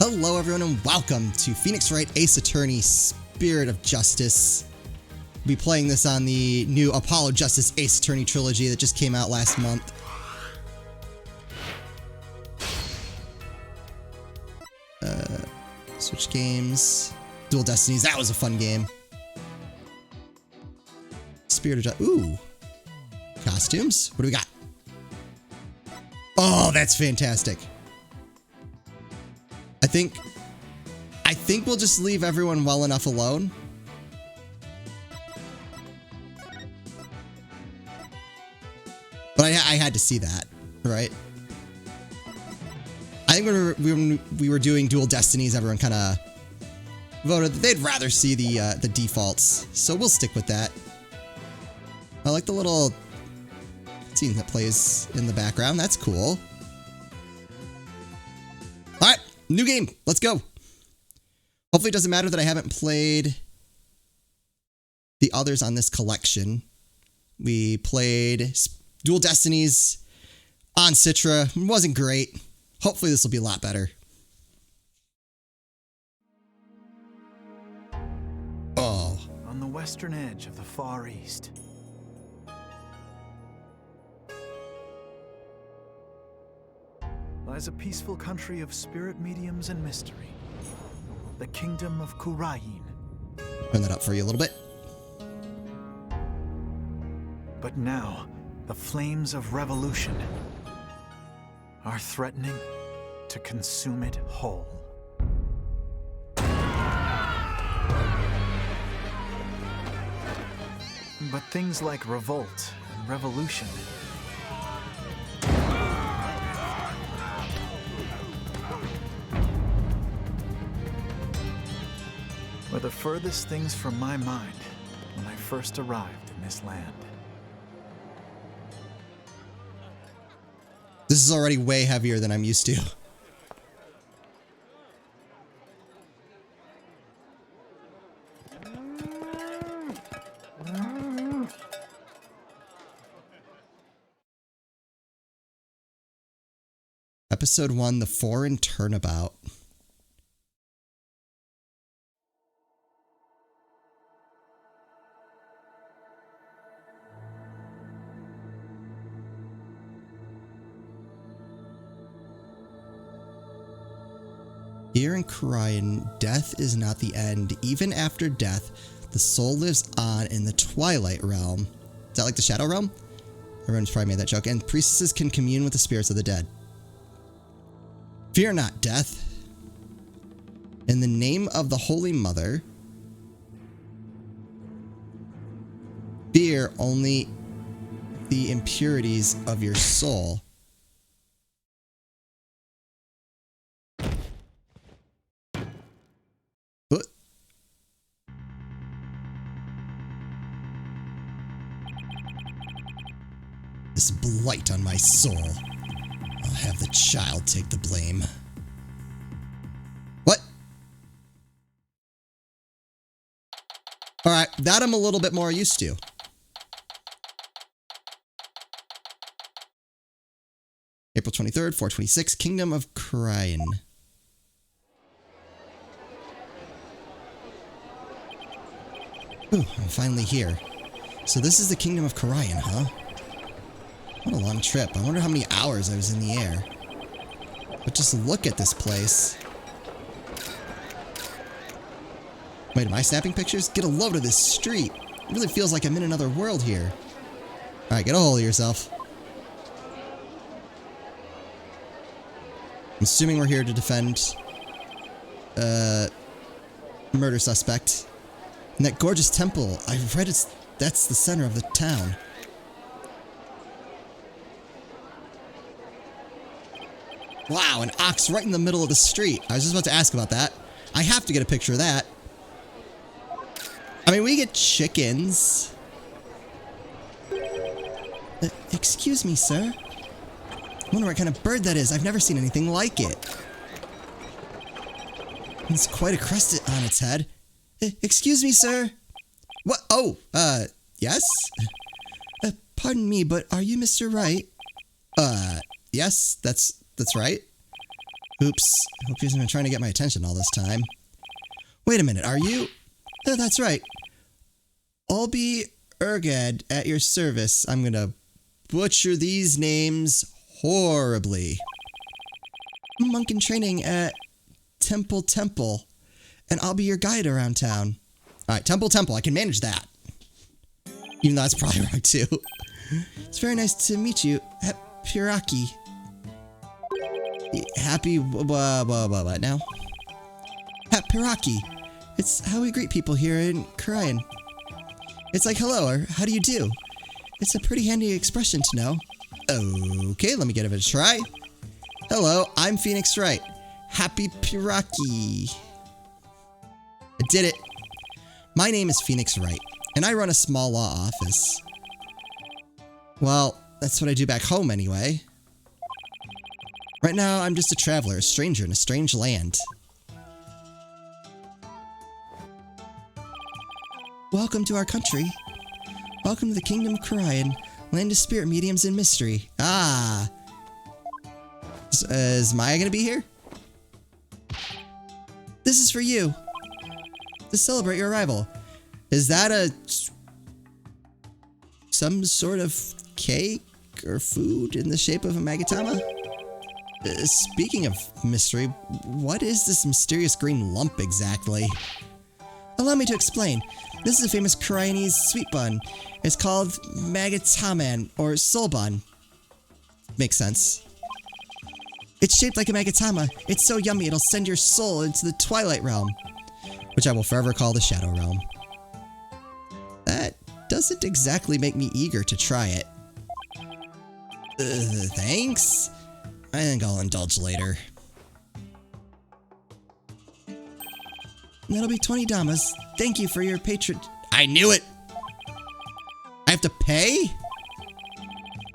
Hello everyone and welcome to Phoenix Wright Ace Attorney Spirit of Justice. We'll be playing this on the new Apollo Justice Ace Attorney Trilogy that just came out last month. Switch games. Dual Destinies, that was a fun game. Spirit of Justice, ooh. Costumes, what do we got? Oh, that's fantastic. I think we'll just leave everyone well enough alone. But I had to see that, right? I think when we were doing Dual Destinies, everyone kind of voted that they'd rather see the defaults. So we'll stick with that. I like the little scene that plays in the background. That's cool. All right, new game. Let's go. Hopefully it doesn't matter that I haven't played the others on this collection. We played Dual Destinies on Citra. It wasn't great. Hopefully this will be a lot better. Oh. On the western edge of the Far East. Lies a peaceful country of spirit mediums and mystery. The kingdom of Khura'in. Turn that up for you a little bit. But now, the flames of revolution are threatening to consume it whole. But things like revolt and revolution were the furthest things from my mind when I first arrived in this land. This is already way heavier than I'm used to. Episode 1, The Foreign Turnabout. Here in Khura'in, death is not the end. Even after death, the soul lives on in the Twilight Realm. Is that like the Shadow Realm? Everyone's probably made that joke. And priestesses can commune with the spirits of the dead. Fear not death. In the name of the Holy Mother, fear only the impurities of your soul. This blight on my soul. I'll have the child take the blame. What? Alright, that I'm a little bit more used to. April 23rd, 426, Kingdom of Khura'in. Ooh, I'm finally here. So this is the Kingdom of Khura'in, huh? What a long trip. I wonder how many hours I was in the air. But just look at this place. Wait, am I snapping pictures? Get a load of this street. It really feels like I'm in another world here. Alright, get a hold of yourself. I'm assuming we're here to defend murder suspect. And that gorgeous temple, I've read that's the center of the town. Wow, an ox right in the middle of the street. I was just about to ask about that. I have to get a picture of that. I mean, we get chickens. Excuse me, sir. I wonder what kind of bird that is. I've never seen anything like it. It's quite a crest on its head. Excuse me, sir. What? Oh, yes? Pardon me, but are you Mr. Wright? Yes, that's right. Oops. Hope he hasn't been trying to get my attention all this time. Wait a minute, are you? Oh, that's right. Olbi Urgad at your service. I'm gonna butcher these names horribly. Monk in training at Temple, and I'll be your guide around town. Alright, Temple, I can manage that. Even though that's probably wrong too. It's very nice to meet you, Piraki. Happy, what now? Piraki. It's how we greet people here in Khura'in. It's like hello or how do you do? It's a pretty handy expression to know. Okay, let me give it a try. Hello, I'm Phoenix Wright. Happy Piraki. I did it. My name is Phoenix Wright, and I run a small law office. Well, that's what I do back home anyway. Right now, I'm just a traveler, a stranger in a strange land. Welcome to our country. Welcome to the Kingdom of Khura'in, land of spirit mediums and mystery. Ah. Is Maya gonna be here? This is for you. To celebrate your arrival. Is that some sort of cake or food in the shape of a magatama? Speaking of mystery, what is this mysterious green lump exactly? Allow me to explain. This is a famous Khura'inese sweet bun. It's called magataman or soul bun. Makes sense. It's shaped like a magatama. It's so yummy it'll send your soul into the Twilight Realm, which I will forever call the Shadow Realm. That doesn't exactly make me eager to try it. Thanks? I think I'll indulge later. That'll be 20 damas. Thank you for your patron. I knew it! I have to pay?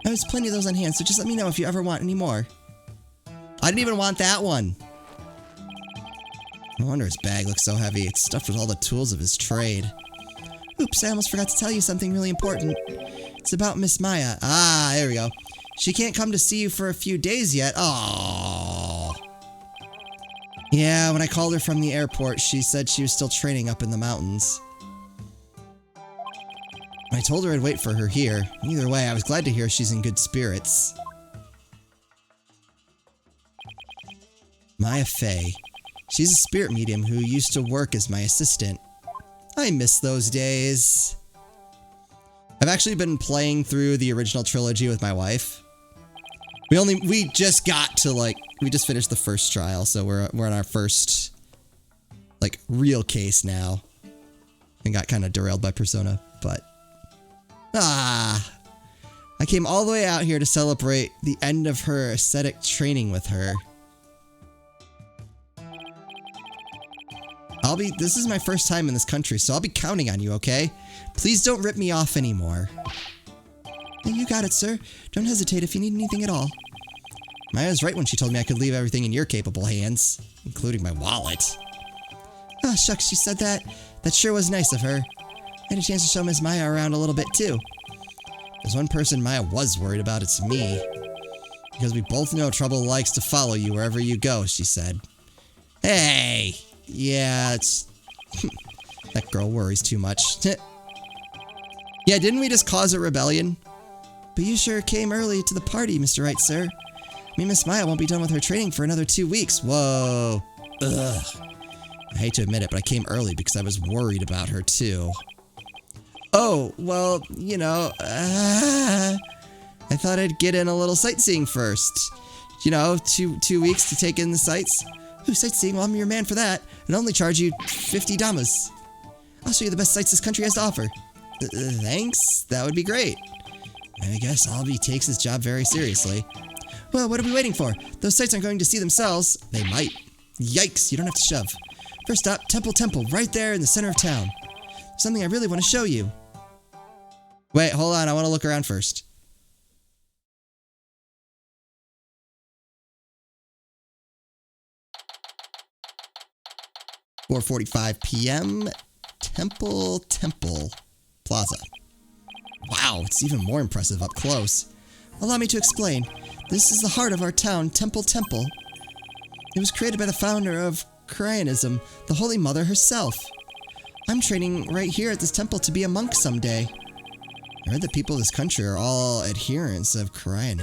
I have plenty of those on hand, so just let me know if you ever want any more. I didn't even want that one. No wonder his bag looks so heavy. It's stuffed with all the tools of his trade. Oops, I almost forgot to tell you something really important. It's about Miss Maya. Ah, there we go. She can't come to see you for a few days yet. Oh. Yeah, when I called her from the airport, she said she was still training up in the mountains. I told her I'd wait for her here. Either way, I was glad to hear she's in good spirits. Maya Fey. She's a spirit medium who used to work as my assistant. I miss those days. I've actually been playing through the original trilogy with my wife. We just got to we just finished the first trial, so we're on our first real case now. And got kind of derailed by Persona, but I came all the way out here to celebrate the end of her ascetic training with her. This is my first time in this country, so I'll be counting on you, okay? Please don't rip me off anymore. You got it, sir. Don't hesitate if you need anything at all. Maya's right when she told me I could leave everything in your capable hands, including my wallet. Ah, shucks, she said that. That sure was nice of her. I had a chance to show Miss Maya around a little bit, too. There's one person Maya was worried about, it's me. Because we both know trouble likes to follow you wherever you go, she said. Hey! Yeah, it's... that girl worries too much. Yeah, didn't we just cause a rebellion? But you sure came early to the party, Mr. Wright, sir. Me and Miss Maya won't be done with her training for another 2 weeks. Whoa. Ugh. I hate to admit it, but I came early because I was worried about her, too. Oh, well, you know, I thought I'd get in a little sightseeing first. You know, two weeks to take in the sights. Ooh, sightseeing? Well, I'm your man for that. And only charge you 50 damas. I'll show you the best sights this country has to offer. Thanks? That would be great. I guess Albie takes his job very seriously. Well, what are we waiting for? Those sights aren't going to see themselves. They might. Yikes, you don't have to shove. First stop, Temple, right there in the center of town. Something I really want to show you. Wait, hold on, I want to look around first. (4:45 p.m. Temple Plaza. Wow, it's even more impressive up close. Allow me to explain. This is the heart of our town, Temple. It was created by the founder of Khura'in, the Holy Mother herself. I'm training right here at this temple to be a monk someday. I heard that people of this country are all adherents of Khura'in.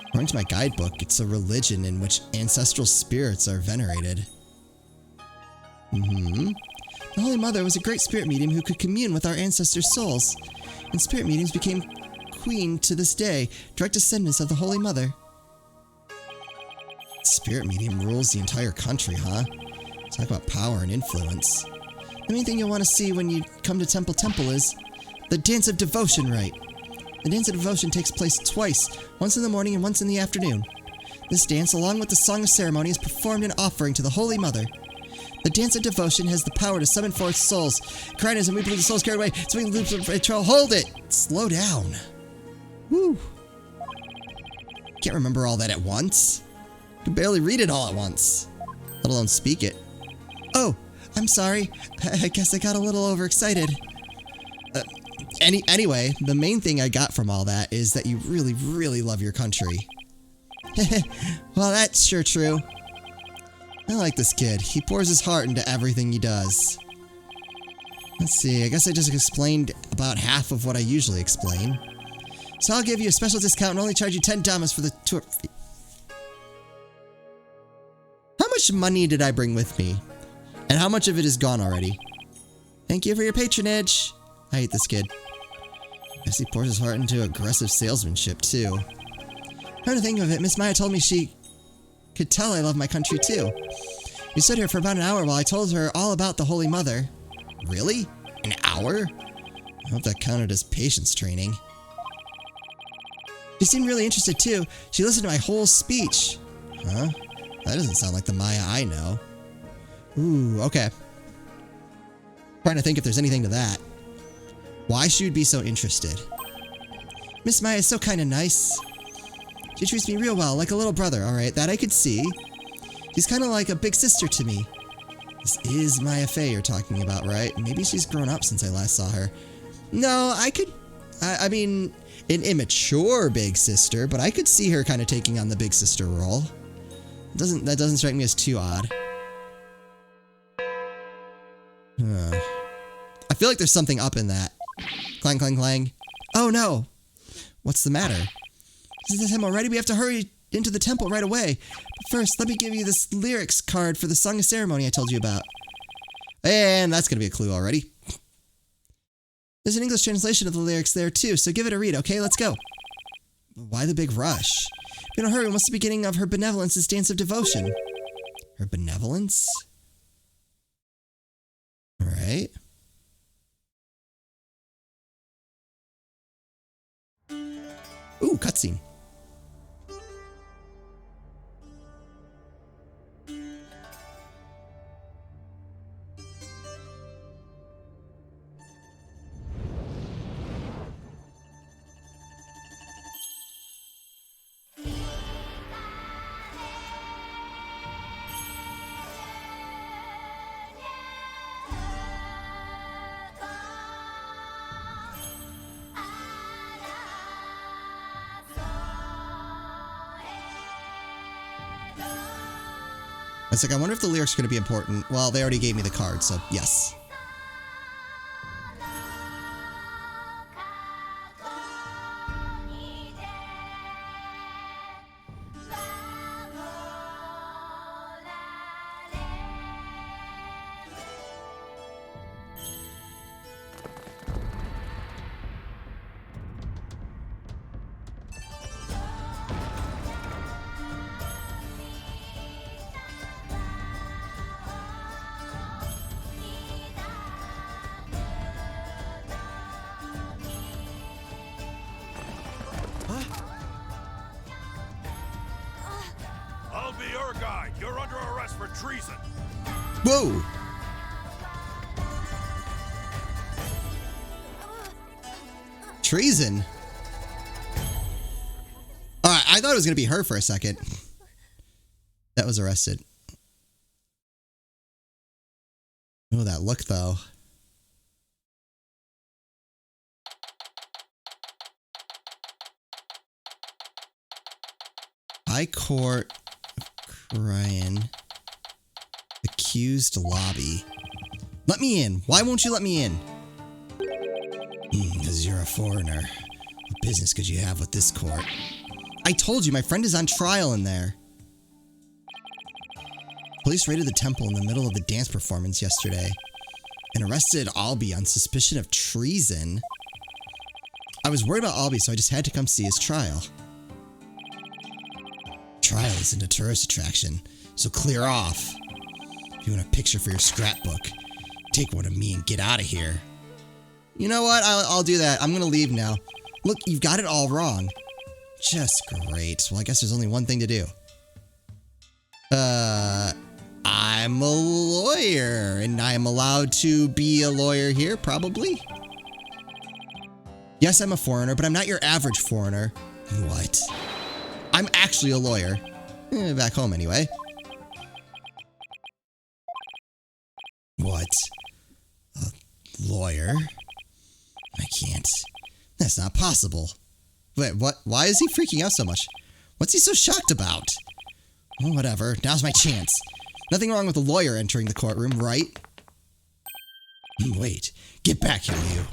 According to my guidebook, it's a religion in which ancestral spirits are venerated. The Holy Mother was a great spirit medium who could commune with our ancestors' souls, and spirit mediums became queen to this day, direct descendants of the Holy Mother. Spirit medium rules the entire country, huh? Talk about power and influence. The main thing you'll want to see when you come to Temple is the Dance of Devotion rite. The Dance of Devotion takes place twice, once in the morning and once in the afternoon. This dance, along with the Song of Ceremony, is performed in offering to the Holy Mother. The Dance of Devotion has the power to summon forth souls. Khura'in, and we believe the souls carried away, swinging loops of ritual. Hold it! Slow down. Woo. Can't remember all that at once. I can barely read it all at once, let alone speak it. Oh, I'm sorry. I guess I got a little overexcited. Anyway, the main thing I got from all that is that you really, really love your country. Well, that's sure true. I like this kid. He pours his heart into everything he does. Let's see, I guess I just explained about half of what I usually explain. So I'll give you a special discount and only charge you 10 damas for the tour fee. How much money did I bring with me? And how much of it is gone already? Thank you for your patronage. I hate this kid. Guess he pours his heart into aggressive salesmanship, too. Come to think of it, Miss Maya told me she could tell I love my country, too. We stood here for about an hour while I told her all about the Holy Mother. Really? An hour? I hope that counted as patience training. She seemed really interested, too. She listened to my whole speech. Huh? That doesn't sound like the Maya I know. Ooh, okay. Trying to think if there's anything to that. Why she would be so interested. Miss Maya is so kind of nice. She treats me real well, like a little brother, alright, that I could see. She's kind of like a big sister to me. This is Maya Fey you're talking about, right? Maybe she's grown up since I last saw her. No, I mean, an immature big sister, but I could see her kind of taking on the big sister role. That doesn't strike me as too odd. I feel like there's something up in that. Clang, clang, clang. Oh no! What's the matter? Is this him already? We have to hurry into the temple right away. But first, let me give you this lyrics card for the Song of Ceremony I told you about. And that's gonna be a clue already. There's an English translation of the lyrics there too, so give it a read, okay? Let's go. Why the big rush? If you don't hurry, what's the beginning of her benevolence's dance of devotion? Her benevolence? Alright. Ooh, cutscene. I was like, I wonder if the lyrics are going to be important. Well, they already gave me the card, so yes. I'll be your guy. You're under arrest for treason. Whoa! Treason? Alright, I thought it was going to be her for a second. That was arrested. Oh, that look, though. High Court Khura'in. Accused lobby. Let me in. Why won't you let me in? Because you're a foreigner. What business could you have with this court? I told you, my friend is on trial in there. Police raided the temple in the middle of the dance performance yesterday and arrested Albie on suspicion of treason. I was worried about Albie, so I just had to come see his trial. Trial isn't a tourist attraction, so clear off. If you want a picture for your scrapbook, take one of me and get out of here. You know what? I'll do that. I'm gonna leave now. Look, you've got it all wrong. Just great. Well, I guess there's only one thing to do. I'm a lawyer, and I'm allowed to be a lawyer here, probably? Yes, I'm a foreigner, but I'm not your average foreigner. What? I'm actually a lawyer. Back home, anyway. What? A lawyer? I can't. That's not possible. Wait, what? Why is he freaking out so much? What's he so shocked about? Well, whatever. Now's my chance. Nothing wrong with a lawyer entering the courtroom, right? Wait. Get back here, you.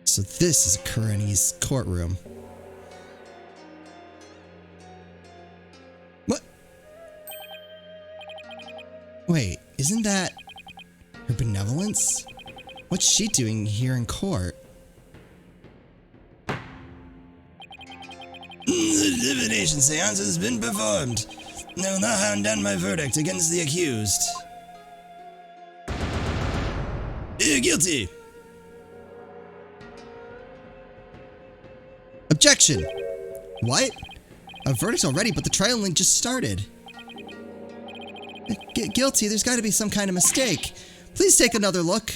So this is Khura'in's courtroom. What? Wait, isn't that her benevolence? What's she doing here in court? The divination seance has been performed. I will now hand down my verdict against the accused. Guilty. Objection! What? A verdict's already, but the trial link just started. Guilty, there's got to be some kind of mistake. Please take another look.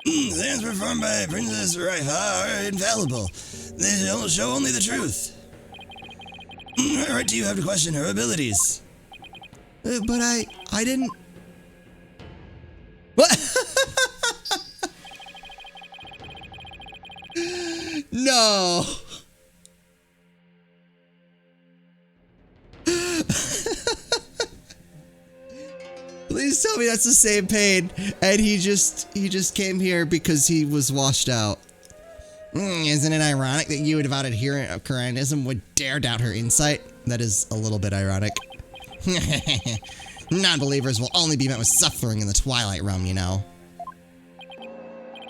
Seance performed by Princess Raifa are infallible. They show only the truth. What right do you have to question her abilities? But I didn't... What? No! Please tell me that's the same pain, and he just came here because he was washed out. Isn't it ironic that you, a devout adherent of Khura'ism, would dare doubt her insight? That is a little bit ironic. Non-believers will only be met with suffering in the Twilight Realm, you know.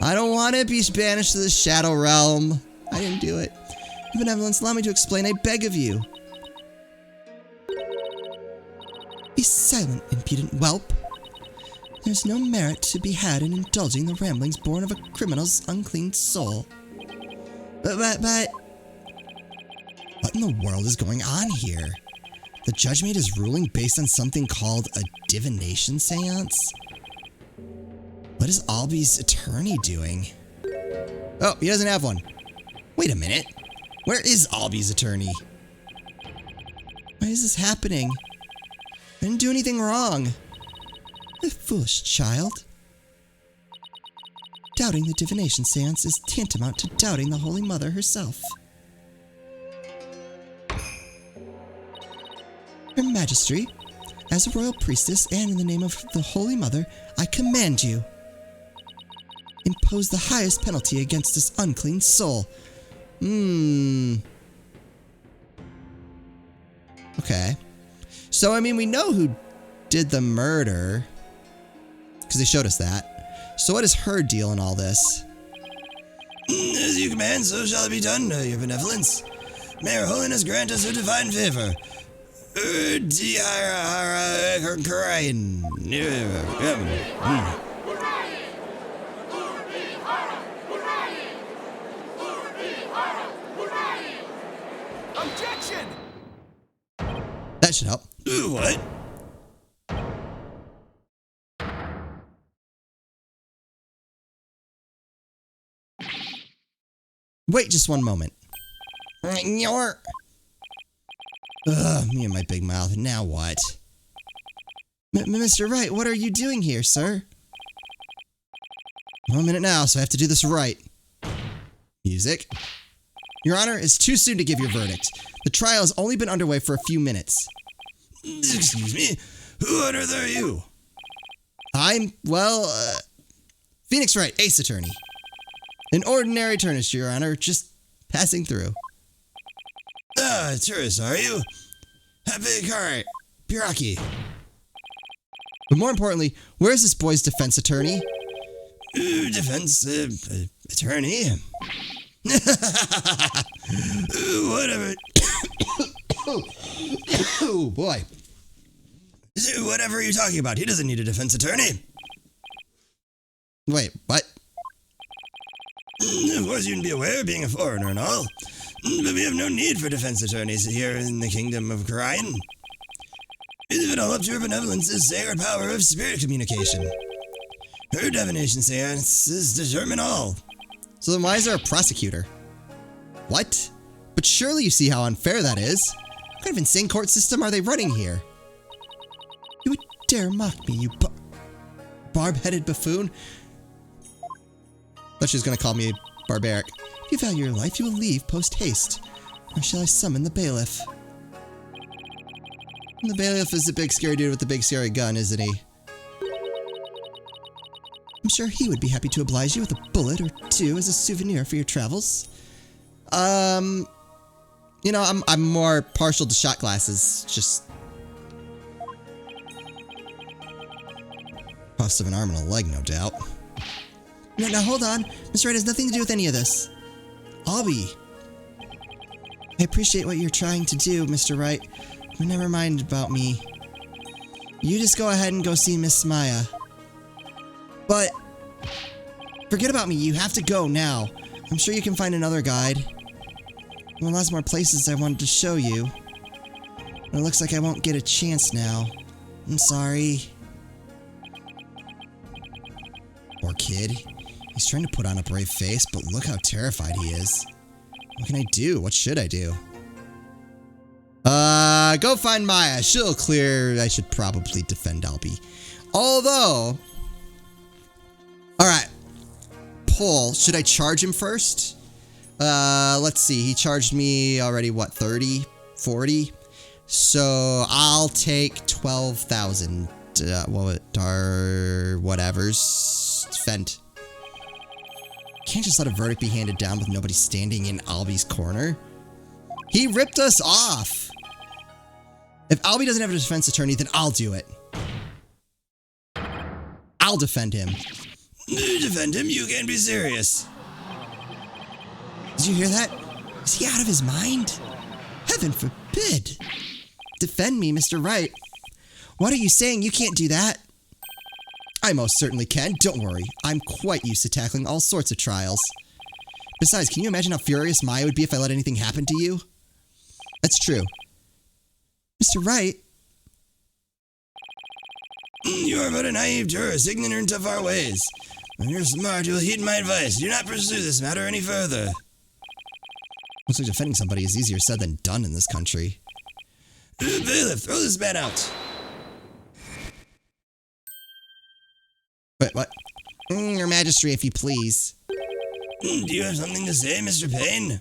I don't want to be banished to the Shadow Realm. I didn't do it. Your benevolence, allow me to explain, I beg of you. Be silent, impudent whelp. There's no merit to be had in indulging the ramblings born of a criminal's unclean soul. But... What in the world is going on here? The judge made his ruling based on something called a divination seance? What is Albie's attorney doing? Oh, he doesn't have one. Wait a minute. Where is Albie's attorney? Why is this happening? I didn't do anything wrong. A foolish child. Doubting the divination seance is tantamount to doubting the Holy Mother herself. Her Majesty, as a royal priestess and in the name of the Holy Mother, I command you. Impose the highest penalty against this unclean soul. Okay. So, I mean, we know who did the murder, because they showed us that. So what is her deal in all this? As you command, so shall it be done, your benevolence. May her holiness grant us her divine favor. Khura'in. Objection! That should help. What? Wait just one moment. Me and my big mouth. Now what? Mr. Wright, what are you doing here, sir? 1 minute now, so I have to do this right. Music. Your Honor, it's too soon to give your verdict. The trial has only been underway for a few minutes. Excuse me? Who on earth are you? I'm, Phoenix Wright Ace Attorney. An ordinary attorney, Your Honor, just passing through. Ah, tourist, are you? Happy car, Piraki. But more importantly, where's this boy's defense attorney? Defense attorney? Whatever. Oh, boy. Whatever are you talking about? He doesn't need a defense attorney. Wait, what? Of course, you'd be aware, being a foreigner and all. But we have no need for defense attorneys here in the kingdom of Khura'in. We leave it all up to her benevolence's sacred power of spirit communication. Her divination seances determine all. So then why is there a prosecutor? What? But surely you see how unfair that is. What kind of insane court system are they running here? You would dare mock me, you barb-headed buffoon? Thought she was going to call me barbaric. If you value your life, you will leave post-haste. Or shall I summon the bailiff? The bailiff is the big scary dude with the big scary gun, isn't he? I'm sure he would be happy to oblige you with a bullet or two as a souvenir for your travels. You know, I'm more partial to shot glasses. Just cost of an arm and a leg, no doubt. Now hold on. Mr. Wright has nothing to do with any of this. Albie. I appreciate what you're trying to do, Mr. Wright, but never mind about me. You just go ahead and go see Miss Maya. But forget about me. You have to go now. I'm sure you can find another guide. Well, lots more places I wanted to show you. But it looks like I won't get a chance now. I'm sorry. Poor kid. He's trying to put on a brave face, but look how terrified he is. What can I do? What should I do? Go find Maya. She'll clear. I should probably defend Albie. Although... Alright. Paul, should I charge him first? Let's see. He charged me already, what, 30? 40? So, I'll take 12,000. Whatever's. Defend. Can't just let a verdict be handed down with nobody standing in Albie's corner. He ripped us off. If Albie doesn't have a defense attorney, then I'll do it. I'll defend him. Defend him? You can't be serious. Did you hear that? Is he out of his mind? Heaven forbid. Defend me, Mr. Wright. What are you saying? You can't do that. I most certainly can. Don't worry. I'm quite used to tackling all sorts of trials. Besides, can you imagine how furious Maya would be if I let anything happen to you? That's true. Mr. Wright? You are but a naive tourist, ignorant of our ways. When you're smart, you'll heed my advice. Do not pursue this matter any further. Looks like defending somebody is easier said than done in this country. Bailiff, throw this man out. Wait, what? Your Majesty, if you please. Do you have something to say, Mr. Payne?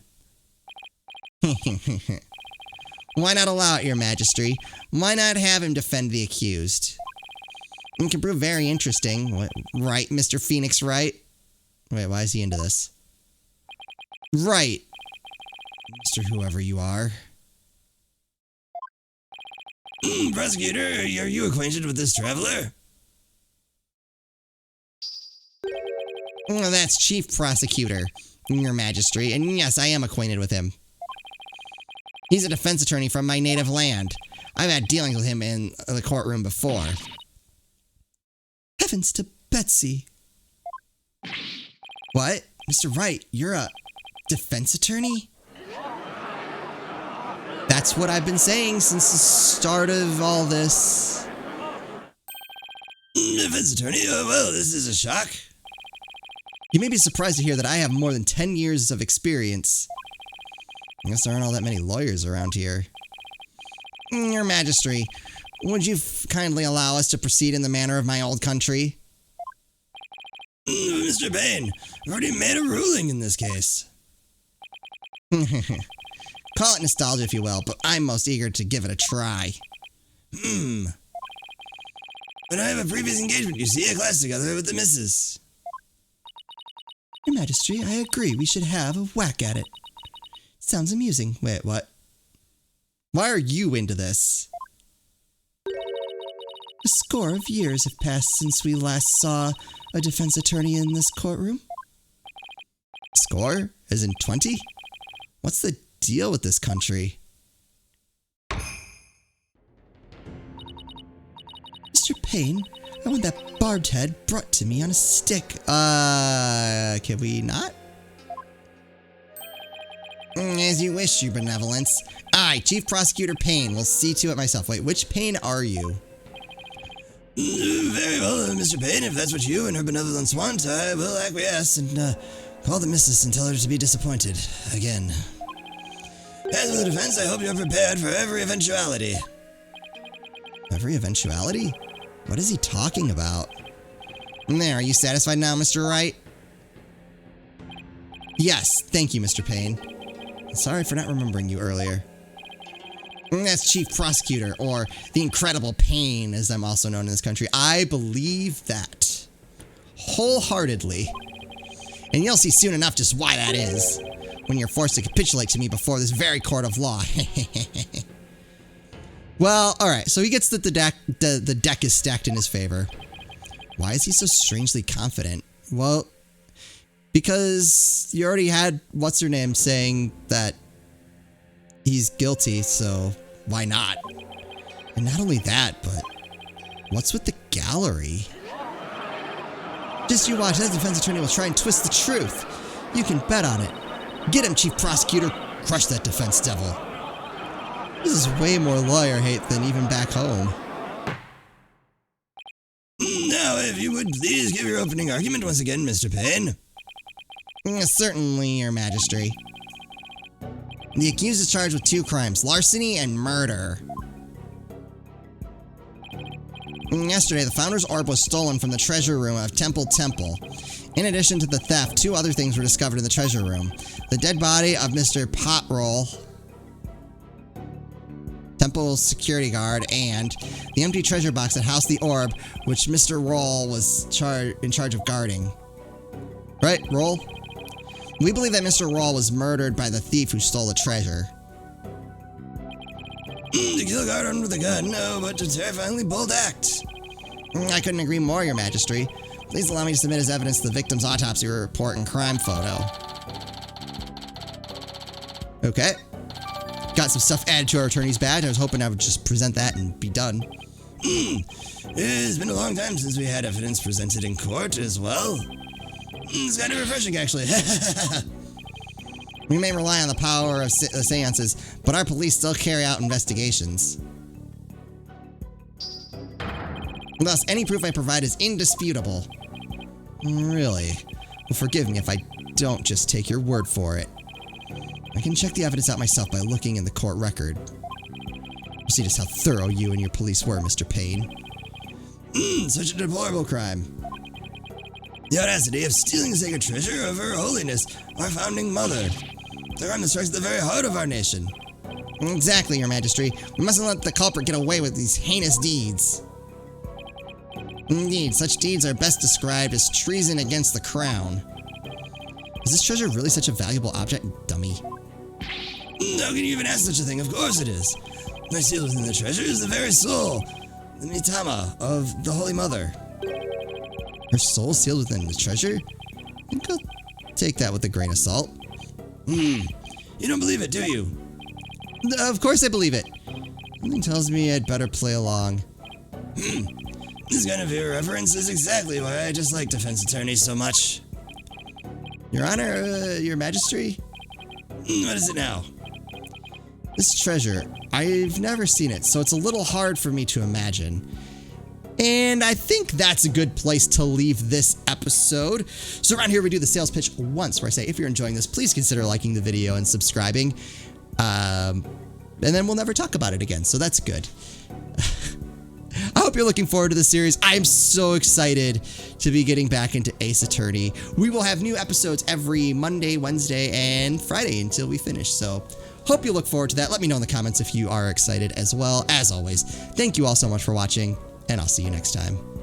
Why not allow it, Your Majesty? Why not have him defend the accused? It can prove very interesting. What, right, Mr. Phoenix Wright? Wait, why is he into this? Right. Mr. Whoever you are. Prosecutor, are you acquainted with this traveler? Well, that's Chief Prosecutor, Your Majesty, and yes, I am acquainted with him. He's a defense attorney from my native land. I've had dealings with him in the courtroom before. Heavens to Betsy. What? Mr. Wright, you're a defense attorney? That's what I've been saying since the start of all this. Defense attorney? Oh, well, this is a shock. You may be surprised to hear that I have more than 10 years of experience. I guess there aren't all that many lawyers around here. Your Majesty, would you kindly allow us to proceed in the manner of my old country? Mr. Payne, I've already made a ruling in this case. Call it nostalgia if you will, but I'm most eager to give it a try. But I have a previous engagement, you see, a class together with the missus. Your Majesty, I agree we should have a whack at it. Sounds amusing. Wait, what? Why are you into this? A score of years have passed since we last saw a defense attorney in this courtroom. Score? As in 20? What's the deal with this country? Mr. Payne, I want that barbed head brought to me on a stick. Can we not? As you wish, your benevolence. I, Chief Prosecutor Payne, will see to it myself. Wait, which Payne are you? Very well, Mr. Payne, if that's what you and her benevolence want, I will acquiesce and call the missus and tell her to be disappointed again. As for the defense, I hope you're prepared for every eventuality. Every eventuality? What is he talking about? There, are you satisfied now, Mr. Wright? Yes, thank you, Mr. Payne. Sorry for not remembering you earlier. That's Chief Prosecutor, or the Incredible Payne, as I'm also known in this country. I believe that. Wholeheartedly. And you'll see soon enough just why that is, when you're forced to capitulate to me before this very court of law. Well, alright, so he gets that the deck is stacked in his favor. Why is he so strangely confident? Well, because you already had what's-her-name saying that he's guilty, so why not? And not only that, but what's with the gallery? Just you watch, that defense attorney will try and twist the truth. You can bet on it. Get him, Chief Prosecutor. Crush that defense devil. This is way more lawyer hate than even back home. Now, if you would please give your opening argument once again, Mr. Payne. Certainly, Your Majesty. The accused is charged with 2 crimes, larceny and murder. Yesterday, the Founder's Orb was stolen from the treasure room of Temple. In addition to the theft, 2 other things were discovered in the treasure room. The dead body of Mr. Potroll, Temple's security guard, and the empty treasure box that housed the orb, which Mr. Roll was in charge of guarding. Right, Roll? We believe that Mr. Roll was murdered by the thief who stole the treasure. To kill a guard armed with a gun, no, but a terrifyingly bold act. I couldn't agree more, Your Majesty. Please allow me to submit as evidence the victim's autopsy report and crime photo. Okay. Got some stuff added to our attorney's badge. I was hoping I would just present that and be done. It's been a long time since we had evidence presented in court as well. It's kind of refreshing, actually. We may rely on the power of seances, but our police still carry out investigations. Thus, any proof I provide is indisputable. Really? Well, forgive me if I don't just take your word for it. I can check the evidence out myself by looking in the court record. You'll see just how thorough you and your police were, Mr. Payne. Such a deplorable crime. The audacity of stealing the sacred treasure of Her Holiness, our founding mother. The crime that strikes at the very heart of our nation. Exactly, Your Majesty. We mustn't let the culprit get away with these heinous deeds. Indeed, such deeds are best described as treason against the crown. Is this treasure really such a valuable object, dummy? How can you even ask such a thing? Of course it is. My sealed within the treasure is the very soul, the Mitama of the Holy Mother. Her soul sealed within the treasure? I think I'll take that with a grain of salt. You don't believe it, do you? Of course I believe it. Something tells me I'd better play along. This kind of irreverence is exactly why I dislike defense attorneys so much. Your Honor, Your Majesty? What is it now? This treasure, I've never seen it, so it's a little hard for me to imagine. And I think that's a good place to leave this episode. So around here we do the sales pitch once, where I say, if you're enjoying this, please consider liking the video and subscribing. And then we'll never talk about it again, so that's good. I hope you're looking forward to the series. I'm so excited to be getting back into Ace Attorney. We will have new episodes every Monday, Wednesday, and Friday until we finish. So hope you look forward to that. Let me know in the comments if you are excited as well. As always, thank you all so much for watching, and I'll see you next time.